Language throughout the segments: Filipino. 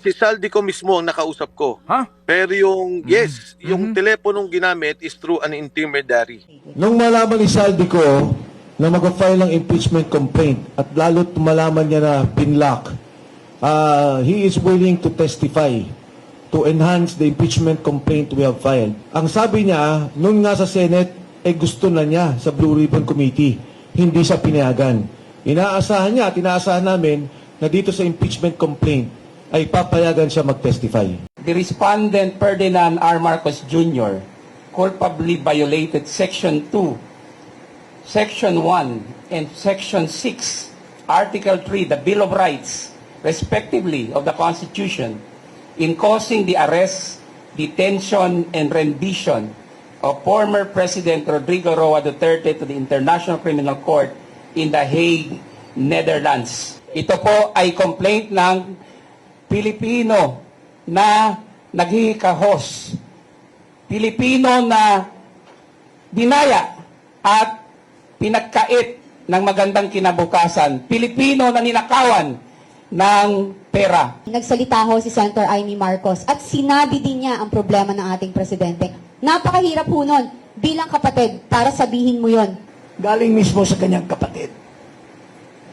Si Saldico mismo ang nakausap ko. Ha? Pero yung, yung teleponong ginamit is through an intermediary. Nung malaman ni Saldico na mag-file ng impeachment complaint at lalo't malaman niya na pinlock, he is willing to testify to enhance the impeachment complaint we have filed. Ang sabi niya, nung nga sa Senate, gusto na niya sa Blue Ribbon Committee. Hindi siya pinayagan. Inaasahan niya at inaasahan namin na dito sa impeachment complaint ay papayagan siya mag-testify. The respondent Ferdinand R. Marcos Jr. culpably violated Section 2, Section 1, and Section 6, Article 3, the Bill of Rights, respectively, of the Constitution, in causing the arrest, detention, and rendition of former President Rodrigo Roa Duterte to the International Criminal Court in The Hague, Netherlands. Ito po ay complaint ng Pilipino na naghihikahos, Pilipino na dinaya at pinagkait ng magandang kinabukasan, Pilipino na ninakawan ng pera. Nagsalita ho si Senator Amy Marcos at sinabi din niya ang problema ng ating presidente. Napakahirap ho nun bilang kapatid para sabihin mo yon. Galing mismo sa kanyang kapatid,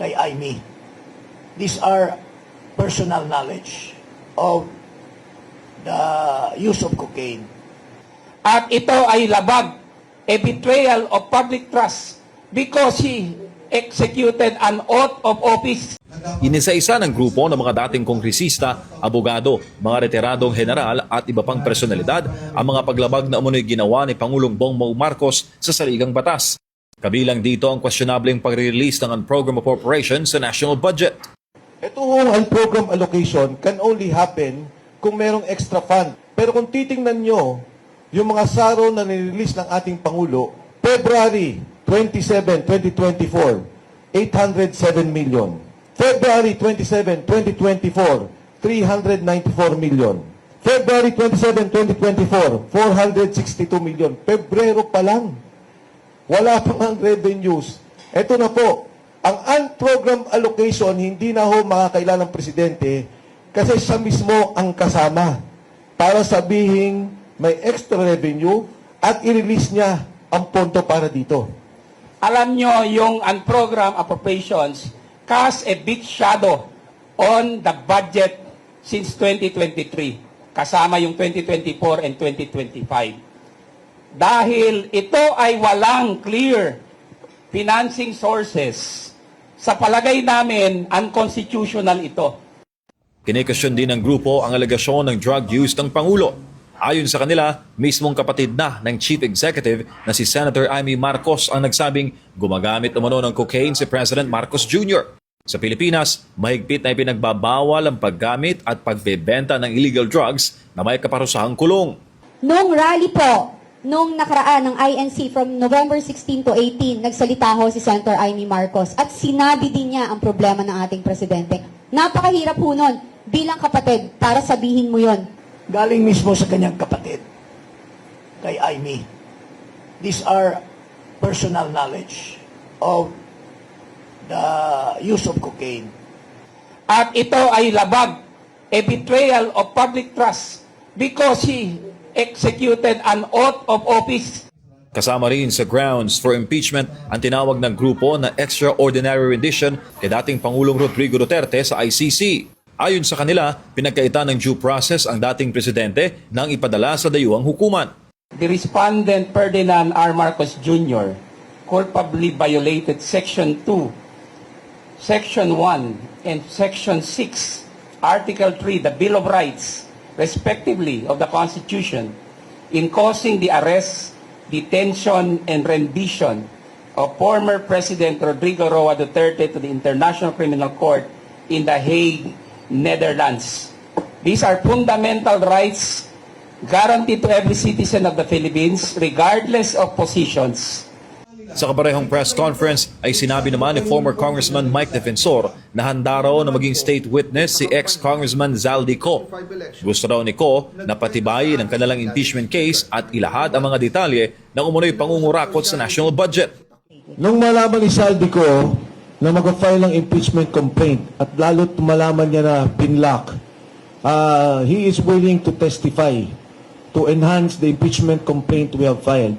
kay Amy. These are personal knowledge of the use of cocaine. At ito ay labag, a betrayal of public trust because he executed an oath of office. Inisa-isa ng grupo ng mga dating kongresista, abogado, mga retiradong general at iba pang personalidad ang mga paglabag na umunoy ginawa ni Pangulong Bongbong Marcos sa saligang batas. Kabilang dito ang questionableng pag-release ng unprogram appropriations sa national budget. Ito ang program allocation can only happen kung merong extra fund. Pero kung titingnan nyo, yung mga saro na nirelease ng ating Pangulo, February 27, 2024, 807 million. February 27, 2024, 394 million. February 27, 2024, 462 million. Pebrero pa lang. Wala pang ang revenues. Ito na po. Ang unprogram allocation, hindi na ho makakailan ng presidente kasi siya mismo ang kasama para sabihin may extra revenue at i-release niya ang pondo para dito. Alam nyo, yung unprogram appropriations cast a big shadow on the budget since 2023, kasama yung 2024 and 2025. Dahil ito ay walang clear financing sources, sa palagay namin, unconstitutional ito. Kinikasyon din ng grupo ang alegasyon ng drug use ng Pangulo. Ayon sa kanila, mismong kapatid na ng Chief Executive na si Senator Amy Marcos ang nagsabing gumagamit umano ng cocaine si President Marcos Jr. Sa Pilipinas, mahigpit na ipinagbabawal ang paggamit at pagbebenta ng illegal drugs na may kaparusahang kulong. Nung rally po, nung nakaraan ng INC from November 16 to 18, nagsalita ho si Senator Amy Marcos at sinabi din niya ang problema ng ating presidente. Napakahirap ho nun bilang kapatid para sabihin mo yon. Galing mismo sa kanyang kapatid, kay Amy. These are personal knowledge of the use of cocaine. At ito ay labag, a betrayal of public trust because he executed an oath of office. Kasama rin sa grounds for impeachment ang tinawag ng grupo na extraordinary rendition kay dating Pangulong Rodrigo Duterte sa ICC. Ayon sa kanila, pinagkaitan ng due process ang dating presidente nang ipadala sa dayuhang hukuman. The respondent Ferdinand R. Marcos Jr. culpably violated Section 2, Section 1, and Section 6, Article 3, the Bill of Rights, respectively, of the Constitution, in causing the arrest, detention, and rendition of former President Rodrigo Roa Duterte to the International Criminal Court in The Hague, Netherlands. These are fundamental rights guaranteed to every citizen of the Philippines, regardless of positions. Sa kaparehong press conference ay sinabi naman ni former Congressman Mike Defensor na handa raw na maging state witness si ex-Congressman Zaldico. Gusto raw ni Ko na patibayin ang kanilang impeachment case at ilahad ang mga detalye ng umunoy pangungurakot sa national budget. Nung malaman ni Zaldico na mag-file ng impeachment complaint at lalo't malaman niya na pinlock, he is willing to testify to enhance the impeachment complaint we have filed.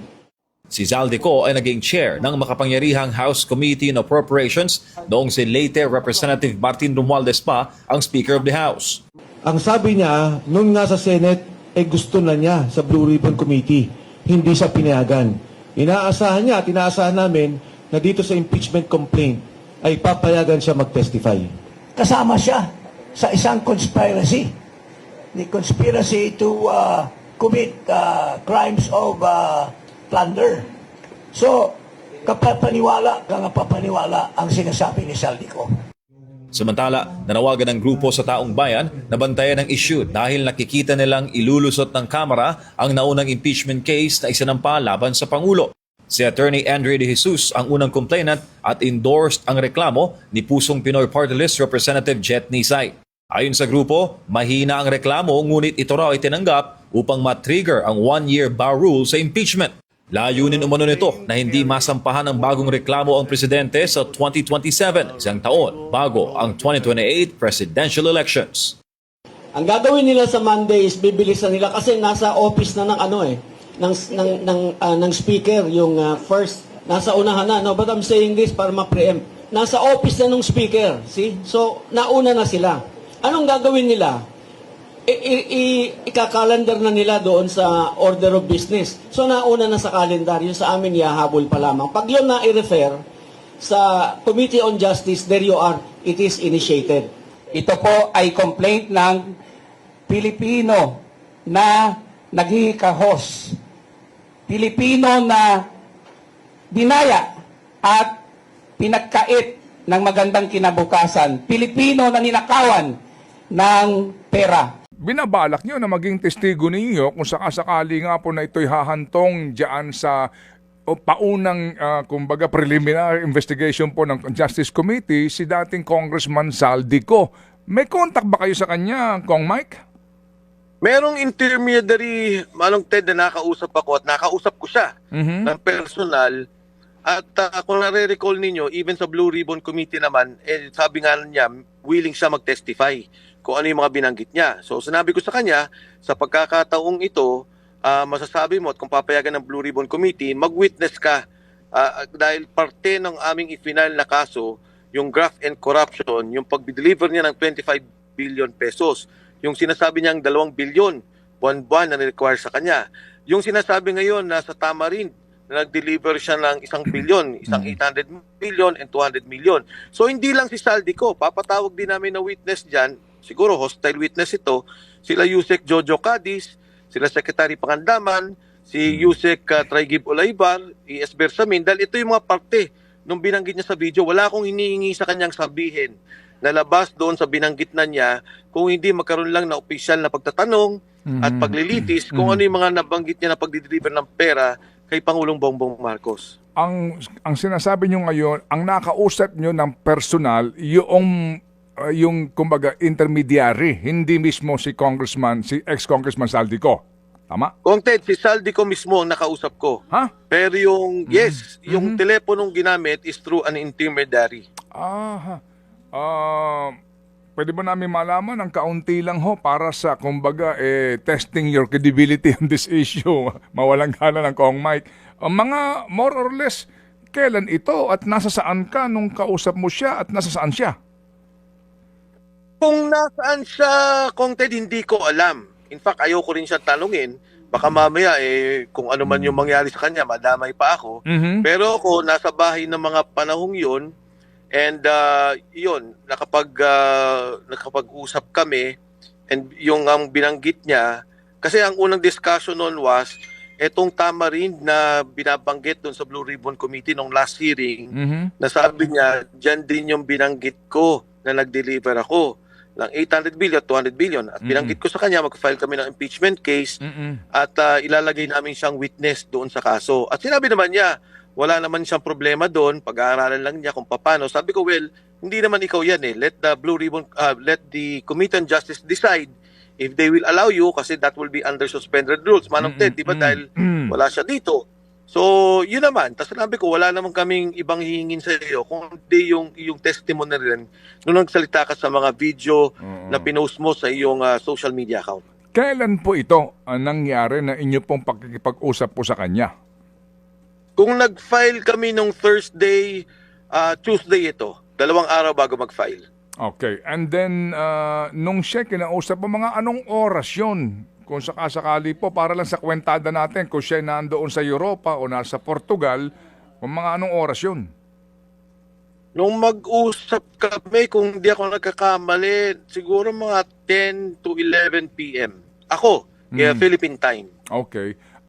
Si Zaldico ay naging chair ng makapangyarihang House Committee on Appropriations noong si late Representative Martin Romualdez pa ang Speaker of the House. Ang sabi niya, nung nasa Senate, gusto na niya sa Blue Ribbon Committee. Hindi siya pinayagan. Inaasahan niya at inaasahan namin na dito sa impeachment complaint ay papayagan siya mag-testify. Kasama siya sa isang conspiracy. The conspiracy to commit crimes of plunder. So, kapapaniwala ang sinasabi ni Zaldico. Samantala, nanawagan ng grupo sa taong bayan na bantayan ang issue dahil nakikita nilang ilulusot ng Kamara ang naunang impeachment case na isinampa laban sa Pangulo. Si Attorney Andre De Jesus ang unang complainant at endorsed ang reklamo ni Pusong Pinoy Party List Representative Jet Nisay. Ayon sa grupo, mahina ang reklamo ngunit ito raw ay tinanggap upang matrigger ang one-year bar rule sa impeachment. Layunin umano nito na hindi masampahan ng bagong reklamo ang presidente sa 2027, isang taon bago ang 2028 presidential elections. Ang gagawin nila sa Monday is bibilisan nila kasi nasa office na ng speaker yung first nasa unahan na, no, but I'm saying this para ma-preempt. Nasa office na ng speaker, see? So nauna na sila. Anong gagawin nila? Ikakalendar na nila doon sa order of business. So nauna na sa calendar, yun sa amin yahabol pa lamang. Pag yun na i-refer sa Committee on Justice, there you are, it is initiated. Ito po ay complaint ng Pilipino na naghihikahos. Pilipino na dinaya at pinagkait ng magandang kinabukasan. Pilipino na ninakawan ng pera. Binabalak nyo na maging testigo ninyo kung sakasakali nga po na ito'y hahantong dyan sa paunang kumbaga preliminary investigation po ng Justice Committee si dating Congressman Zaldico. May contact ba kayo sa kanya, Kong Mike? Merong intermediary, Manong Ted, na nakausap ako at nakausap ko siya ng personal. At kung nare-recall ninyo, even sa Blue Ribbon Committee naman, sabi nga niya, willing siya mag-testify kung ano yung mga binanggit niya. So sinabi ko sa kanya, sa pagkakataong ito, masasabi mo at kung papayagan ng Blue Ribbon Committee, mag-witness ka dahil parte ng aming i-final na kaso, yung graft and corruption, yung pag-deliver niya ng 25 billion pesos. Yung sinasabi niyang 2 billion, buwan-buwan na ni-require sa kanya. Yung sinasabi ngayon na sa Tamarind, na nag-deliver siya ng 1 billion, isang 800 million and 200 million. So hindi lang si Zaldico, papatawag din namin na witness dyan, siguro hostile witness ito, sila Yusek Jojo Cadiz, sila Secretary Pangandaman, si Yusek Traigib Olaybar, E.S. Bersamin, dahil ito yung mga parte nung binanggit niya sa video. Wala akong hinihingi sa kanyang sabihin na labas doon sa binanggit na niya kung hindi magkaroon lang na opisyal na pagtatanong at paglilitis kung ano yung mga nabanggit niya na pagdideliver ng pera kay Pangulong Bongbong Marcos. Ang sinasabi nyo ngayon, ang nakausap nyo ng personal, yung kumbaga intermediary, hindi mismo si ex-Congressman Zaldico. Tama? Kung Ted, si Zaldico mismo ang nakausap ko. Ha? Pero yung, yung teleponong ginamit is through an intermediary. Pwede ba namin malaman ang kaunti lang ho para sa, kumbaga, testing your credibility on this issue? Mawalang gana ng Kong Mike. Mga more or less, kailan ito at nasa saan ka nung kausap mo siya at nasa saan siya? Kung nasaan siya, Kong Ted, hindi ko alam. In fact, ayoko rin siya talungin. Baka mamaya, kung ano man yung mangyari sa kanya, madamay pa ako. Pero ako, nasa bahay ng mga panahong yun, and yun, nakapag-usap kami, and yung ang binanggit niya, kasi ang unang discussion noon was, etong Tamarind na binabanggit doon sa Blue Ribbon Committee nung last hearing, na sabi niya, dyan din yung binanggit ko na nag-deliver ako ng 800 billion, 200 billion. At binanggit ko sa kanya, mag-file kami ng impeachment case at ilalagay namin siyang witness doon sa kaso. At sinabi naman niya, wala naman siyang problema doon, pag-aaralan lang niya kung paano. Sabi ko, well, hindi naman ikaw yan eh. Let the Committee on Justice decide if they will allow you kasi that will be under suspended rules. Manong Ted, di ba dahil wala siya dito. So, yun naman. Tapos sinabi ko, wala naman kaming ibang hihingin sa iyo, kundi yung testimony rin nung nagsalita ka sa mga video na pinost mo sa iyong social media account. Kailan po ito ang nangyari na inyo pong pakikipag-usap po sa kanya? Kung nag-file kami nung Thursday, Tuesday ito, 2 araw bago mag-file. Okay. And then, nung siya kinausap mo, mga anong oras yun? Kung sakasakali po, para lang sa kwentada natin, kung siya nandoon sa Europa o nasa Portugal, kung mga anong oras yun? Nung mag-usap kami, kung di ako nagkakamali, siguro mga 10 to 11 p.m. Ako, kaya Philippine time. Okay.